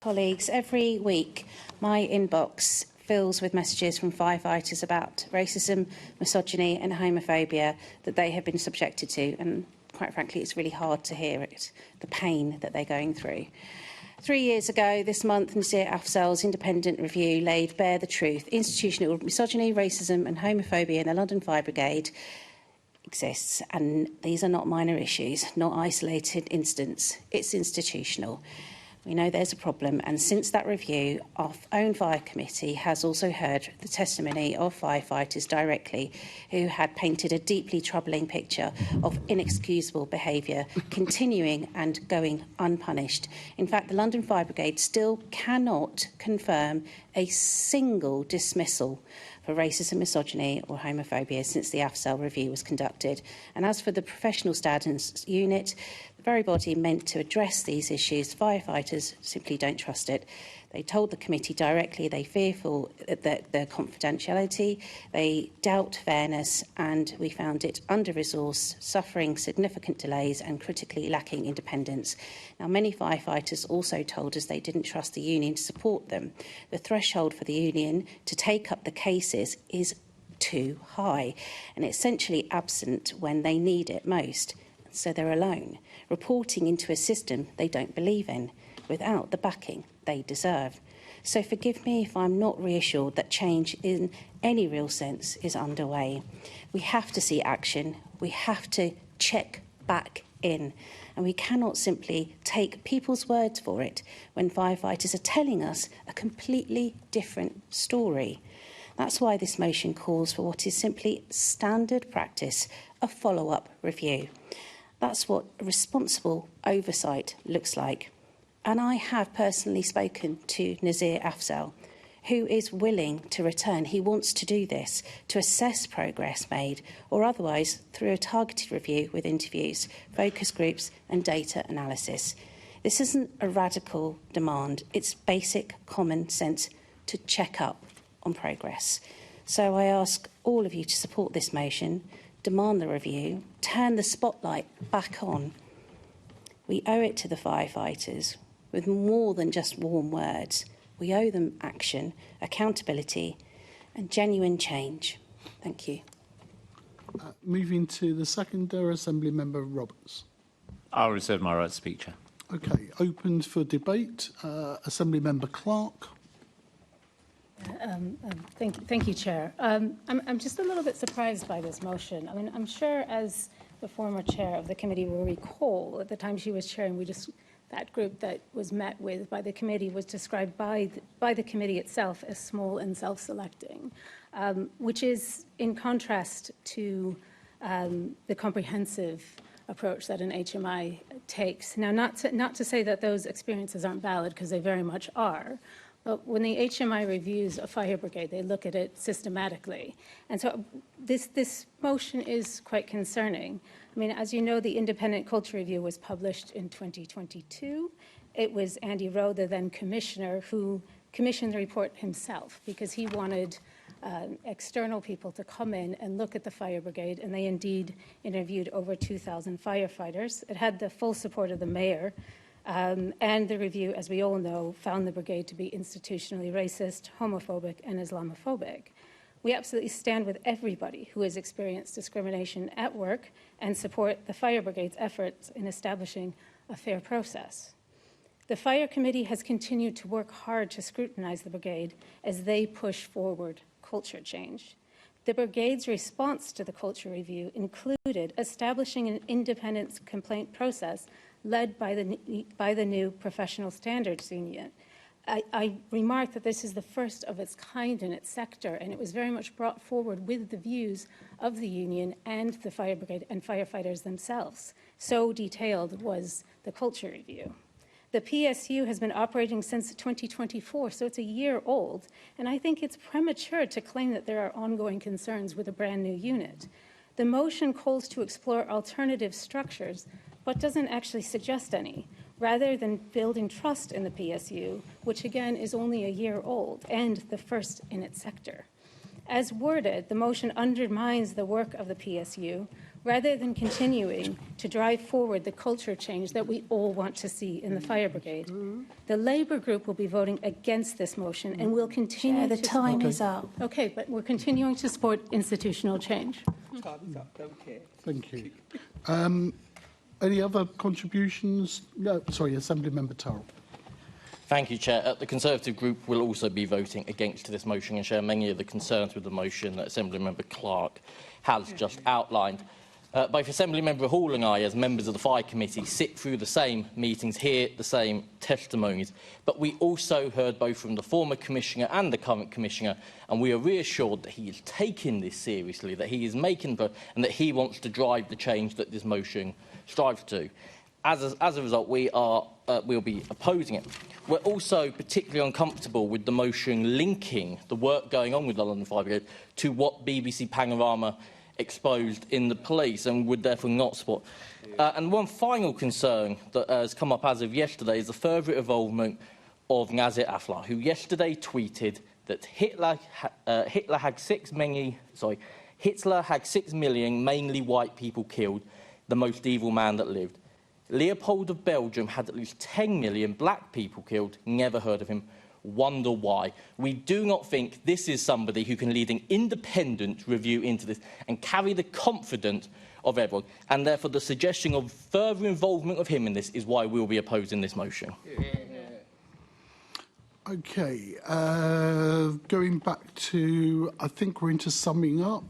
Colleagues, every week my inbox fills with messages from firefighters about racism, misogyny and homophobia that they have been subjected to, and quite frankly it's really hard to hear it, the pain that they're going through. 3 years ago this month, Nazir Afzal's independent review laid bare the truth. Institutional misogyny, racism and homophobia in the London Fire Brigade exists, and these are not minor issues, not isolated incidents, it's institutional. We know there's a problem, and since that review, our own fire committee has also heard the testimony of firefighters directly who had painted a deeply troubling picture of inexcusable behaviour continuing and going unpunished. In fact, the London Fire Brigade still cannot confirm a single dismissal for racism, misogyny or homophobia since the Afzal review was conducted. And as for the Professional Standards Unit, the very body meant to address these issues, firefighters simply don't trust it. They told the committee directly they fearful that their confidentiality, they doubt fairness, and we found it under-resourced, suffering significant delays and critically lacking independence. Now, many firefighters also told us they didn't trust the union to support them. The threshold for the union to take up the cases is too high and essentially absent when they need it most. So they're alone, reporting into a system they don't believe in, without the backing they deserve. So forgive me if I'm not reassured that change in any real sense is underway. We have to see action, we have to check back in, and we cannot simply take people's words for it when firefighters are telling us a completely different story. That's why this motion calls for what is simply standard practice, a follow-up review. That's what responsible oversight looks like. And I have personally spoken to Nazir Afzal, who is willing to return. He wants to do this, to assess progress made, or otherwise through a targeted review with interviews, focus groups and data analysis. This isn't a radical demand, it's basic common sense to check up on progress. So I ask all of you to support this motion, demand the review, turn the spotlight back on. We owe it to the firefighters with more than just warm words. We owe them action, accountability and genuine change. Thank you. Moving to the second, Assembly Member Roberts. I'll reserve my right to speak, Chair. Okay, opened for debate. Assembly Member Clark. Thank you, Chair. I'm just a little bit surprised by this motion. I mean, I'm sure, as the former chair of the committee will recall, at the time she was chairing, that group that was met with by the committee was described by the committee itself as small and self-selecting, which is in contrast to the comprehensive approach that an HMI takes. Now, not to say that those experiences aren't valid, because they very much are. But when the HMI reviews a fire brigade, they look at it systematically. And so this motion is quite concerning. I mean, as you know, the independent culture review was published in 2022. It was Andy Rowe, the then commissioner, who commissioned the report himself because he wanted external people to come in and look at the fire brigade, and they indeed interviewed over 2,000 firefighters. It had the full support of the mayor. And the review, as we all know, found the brigade to be institutionally racist, homophobic and Islamophobic. We absolutely stand with everybody who has experienced discrimination at work and support the fire brigade's efforts in establishing a fair process. The fire committee has continued to work hard to scrutinise the brigade as they push forward culture change. The brigade's response to the culture review included establishing an independent complaint process led by the new Professional Standards Union. I remark that this is the first of its kind in its sector, and it was very much brought forward with the views of the union and the fire brigade and firefighters themselves. So detailed was the culture review. The PSU has been operating since 2024, so it's a year old, and I think it's premature to claim that there are ongoing concerns with a brand new unit. The motion calls to explore alternative structures, but doesn't actually suggest any, rather than building trust in the PSU, which again is only a year old and the first in its sector. As worded, the motion undermines the work of the PSU, rather than continuing to drive forward the culture change that we all want to see in the fire brigade. The Labour group will be voting against this motion and will continue The to time support... is up. Okay, but we're continuing to support institutional change. Thank you. Any other contributions? No, sorry, Assembly Member Turrell. Thank you, Chair. The Conservative Group will also be voting against this motion and share many of the concerns with the motion that Assemblymember Clark has just outlined. Both Assemblymember Hall and I, as members of the Fire Committee, sit through the same meetings, hear the same testimonies, but we also heard both from the former Commissioner and the current Commissioner, and we are reassured that he is taking this seriously, that he is making and that he wants to drive the change that this motion strives to. As a result, we'll be opposing it. We're also particularly uncomfortable with the motion linking the work going on with the London Fire Brigade to what BBC Panorama exposed in the police, and would therefore not support. And one final concern that has come up as of yesterday is the further involvement of Nazir Afzal, who yesterday tweeted that Hitler had 6 million mainly white people killed, the most evil man that lived. Leopold of Belgium had at least 10 million black people killed, never heard of him. Wonder why. We do not think this is somebody who can lead an independent review into this and carry the confidence of everyone. And therefore, the suggestion of further involvement of him in this is why we'll be opposing this motion. Okay, going back to, I think we're into summing up.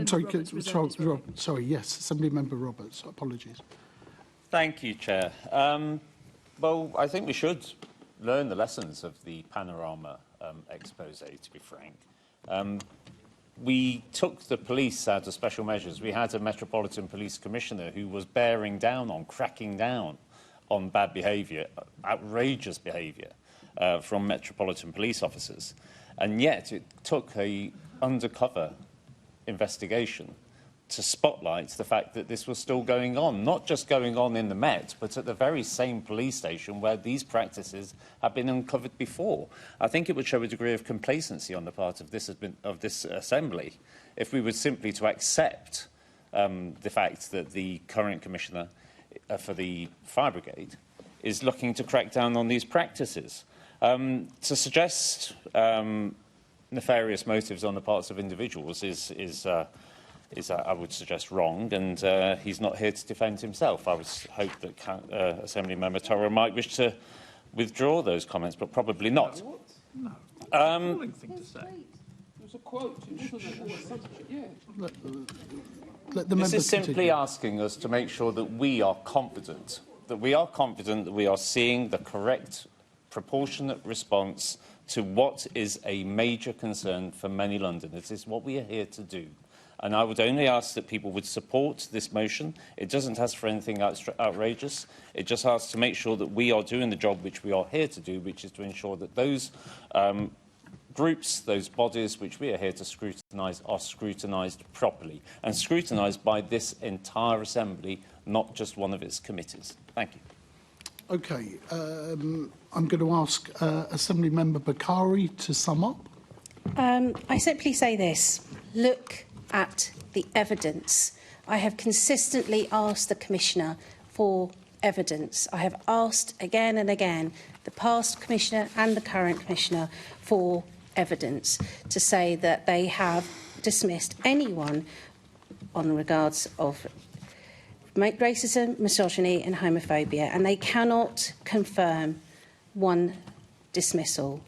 Sorry, yes, Assembly Member Roberts. Apologies. Thank you, Chair. Well, I think we should learn the lessons of the Panorama expose, to be frank. We took the police out of special measures. We had a Metropolitan Police Commissioner who was bearing down on, cracking down on bad behaviour, outrageous behaviour from Metropolitan Police officers. And yet it took an undercover investigation to spotlight the fact that this was still going on, not just going on in the Met, but at the very same police station where these practices have been uncovered before. I think it would show a degree of complacency on the part of this Assembly if we were simply to accept the fact that the current Commissioner for the Fire Brigade is looking to crack down on these practices. To suggest nefarious motives on the parts of individuals is I would suggest, wrong, and he's not here to defend himself. I would hope that Assembly Member Turrell might wish to withdraw those comments, but probably not. No. Appalling thing to say. It was a quote. This is simply asking us to make sure that we are confident, that we are seeing the correct, proportionate response to what is a major concern for many Londoners. It's what we are here to do. And I would only ask that people would support this motion. It doesn't ask for anything outrageous. It just asks to make sure that we are doing the job which we are here to do, which is to ensure that those groups, those bodies which we are here to scrutinise are scrutinised properly and scrutinised by this entire Assembly, not just one of its committees. Thank you. Okay, I'm going to ask Assembly Member Bakari to sum up. I simply say this. Look at the evidence. I have consistently asked the Commissioner for evidence. I have asked again and again the past Commissioner and the current Commissioner for evidence to say that they have dismissed anyone on regards of racism, misogyny and homophobia, and they cannot confirm one dismissal.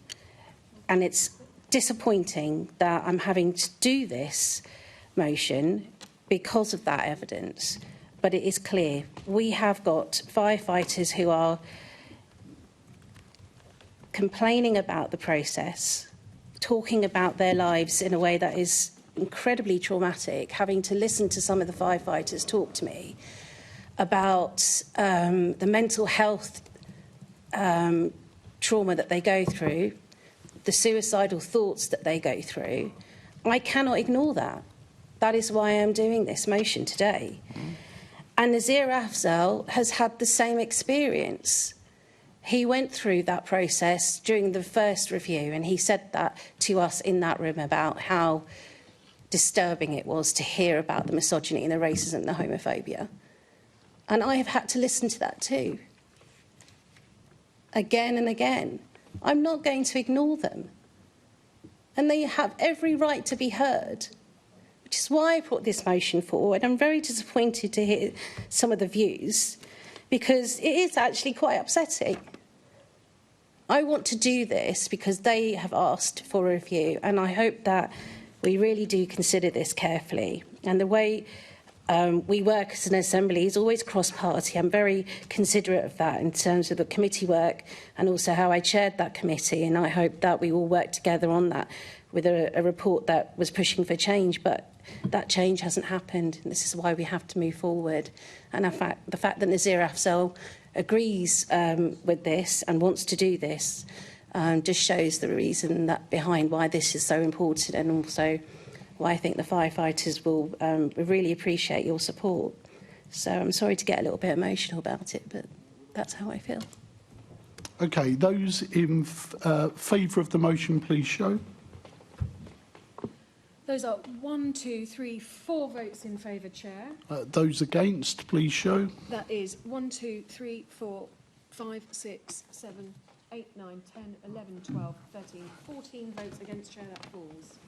And it's disappointing that I'm having to do this motion because of that evidence, but it is clear we have got firefighters who are complaining about the process, talking about their lives in a way that is incredibly traumatic, having to listen to some of the firefighters talk to me about the mental health trauma that they go through, the suicidal thoughts that they go through. I cannot ignore that. That is why I'm doing this motion today. And Nazir Afzal has had the same experience. He went through that process during the first review, and he said that to us in that room about how disturbing it was to hear about the misogyny and the racism and the homophobia. And I have had to listen to that too. Again and again. I'm not going to ignore them. And they have every right to be heard, which is why I put this motion forward. I'm very disappointed to hear some of the views, because it is actually quite upsetting. I want to do this because they have asked for a review, and I hope that we really do consider this carefully. And the way we work as an assembly is always cross-party. I'm very considerate of that in terms of the committee work and also how I chaired that committee, and I hope that we all work together on that with a report that was pushing for change, but that change hasn't happened, and this is why we have to move forward. And in fact, the fact that Nazir Afzal agrees with this and wants to do this just shows the reason that behind why this is so important, and also why I think the firefighters will really appreciate your support. So I'm sorry to get a little bit emotional about it, but that's how I feel. Okay, those in favour of the motion, please show. Those are 1, 2, 3, 4 votes in favour, Chair. Those against, please show. That is 1, 2, 3, 4, 5, 6, 7, 8, 9, 10, 11, 12, 13, 14 votes against, Chair. That falls.